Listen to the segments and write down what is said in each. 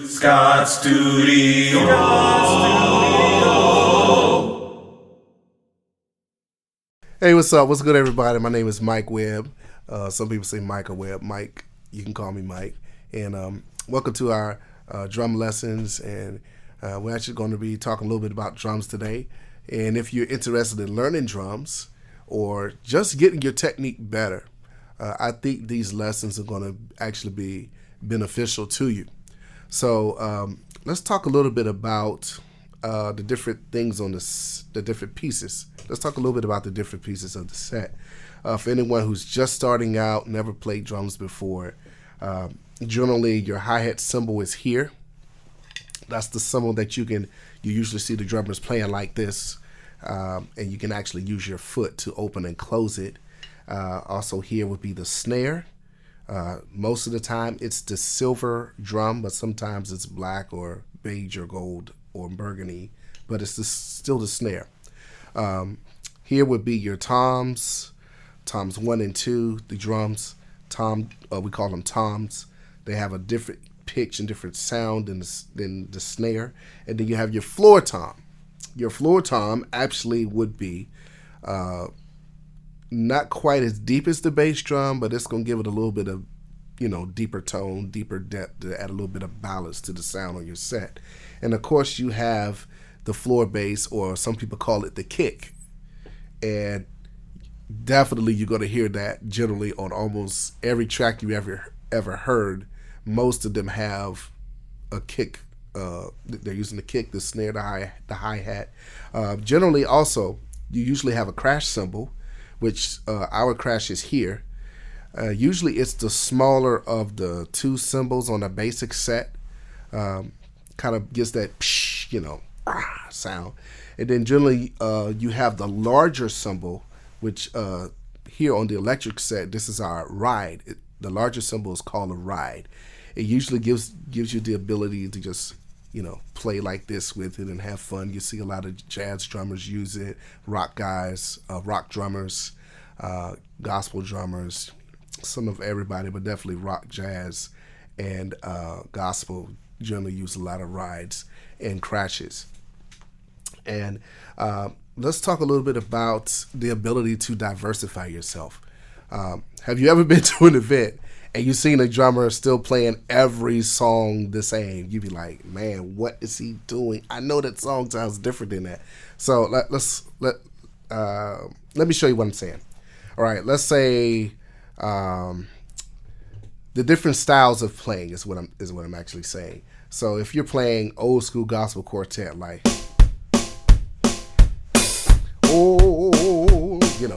Scott Studio. Hey, what's up? What's good, everybody? My name is Mike Webb. Some people say Micah Webb. Mike, you can call me Mike. And welcome to our drum lessons. And we're actually going to be talking a little bit about drums today. And if you're interested in learning drums or just getting your technique better, I think these lessons are going to actually be beneficial to you. So let's talk a little bit about the different things on the different pieces. Let's talk a little bit about the different pieces of the set. For anyone who's just starting out, never played drums before, generally your hi-hat cymbal is here. That's the cymbal that you usually see the drummers playing like this, and you can actually use your foot to open and close it. Also here would be the snare. Most of the time it's the silver drum, but sometimes it's black or beige or gold or burgundy, but it's still the snare. Here would be your toms 1 and 2, the drums. We call them toms. They have a different pitch and different sound than the snare. And then you have your floor tom. Your floor tom actually would be not quite as deep as the bass drum, but it's going to give it a little bit of, deeper tone, deeper depth to add a little bit of balance to the sound on your set. And of course you have the floor bass, or some people call it the kick. And definitely you're going to hear that generally on almost every track you ever heard. Most of them have a kick. They're using the kick, the snare, the hi-hat. Generally also, you usually have a crash cymbal, which our crash is here. Usually it's the smaller of the two cymbals on a basic set. Kind of gives that psh, sound. And then generally you have the larger cymbal, which here on the electric set, this is our ride. The larger cymbal is called a ride. It usually gives you the ability to just play like this with it and have fun. You see a lot of jazz drummers use it, rock guys, rock drummers, gospel drummers, some of everybody, but definitely rock, jazz, and gospel generally use a lot of rides and crashes. And let's talk a little bit about the ability to diversify yourself. Have you ever been to an event and you've seen a drummer still playing every song the same? You'd be like, man, what is he doing? I know that song sounds different than that. So let me show you what I'm saying. All right, let's say the different styles of playing is what I'm actually saying. So if you're playing old school gospel quartet, like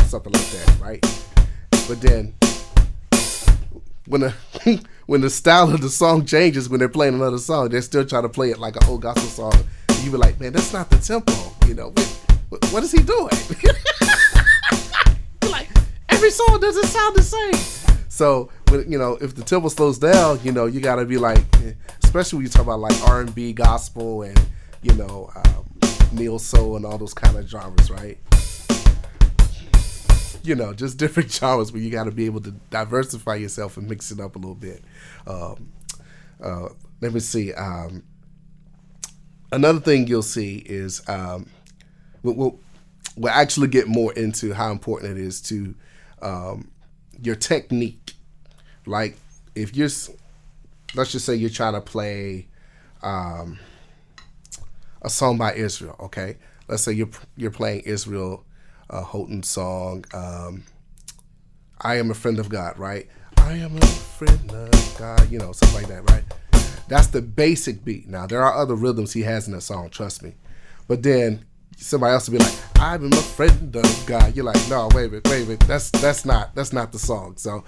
something like that, right? But then when the style of the song changes, when they're playing another song, they're still trying to play it like an old gospel song. And you be like, man, that's not the tempo. What is he doing? You're like, every song doesn't sound the same. So if the tempo slows down, you gotta be like, especially when you talk about like R&B, gospel, and neo soul and all those kind of genres, right? Just different genres where you got to be able to diversify yourself and mix it up a little bit. Let me see. Another thing you'll see is we'll actually get more into how important it is to your technique. Like if let's just say you're trying to play a song by Israel, okay? Let's say you're playing Israel Houghton song, I Am a Friend of God, right? I am a friend of God, something like that, right? That's the basic beat. Now, there are other rhythms he has in the song, trust me. But then somebody else will be like, I'm a friend of God. You're like, no, wait a minute, that's not the song. So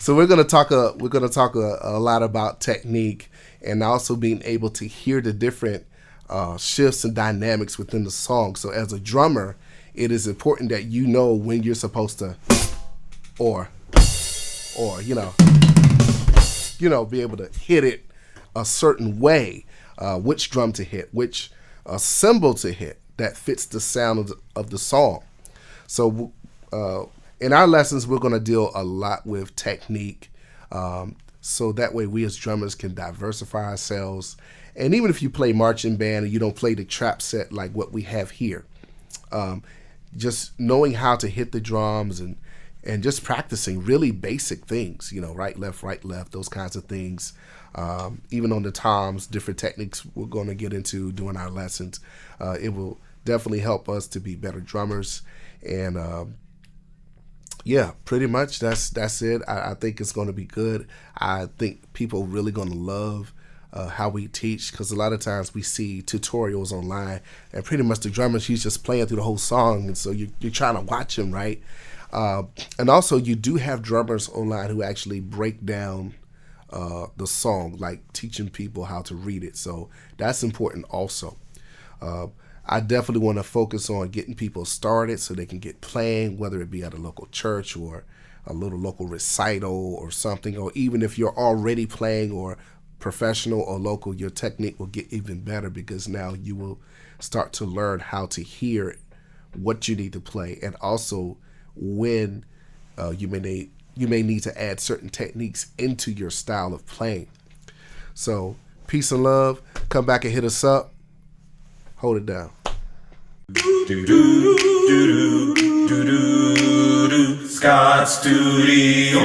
so we're gonna talk a lot about technique and also being able to hear the different shifts and dynamics within the song. So as a drummer, it is important that you know when you're supposed to or be able to hit it a certain way, which drum to hit, which cymbal to hit that fits the sound of the song. So In our lessons, we're going to deal a lot with technique, so that way we as drummers can diversify ourselves. And even if you play marching band and you don't play the trap set like what we have here, just knowing how to hit the drums and just practicing really basic things, right, left, those kinds of things. Even on the toms, different techniques we're going to get into during our lessons. It will definitely help us to be better drummers. And yeah, pretty much that's it. I think it's going to be good. I think people are really going to love how we teach, because a lot of times we see tutorials online and pretty much the drummer, she's just playing through the whole song, and so you're trying to watch him, right? And also you do have drummers online who actually break down the song, like teaching people how to read it. So that's important also. I definitely want to focus on getting people started so they can get playing, whether it be at a local church or a little local recital or something, or even if you're already playing or professional or local, your technique will get even better, because now you will start to learn how to hear what you need to play, and also when you may need to add certain techniques into your style of playing. So peace and love. Come back and hit us up. Hold it down. Scott Studio.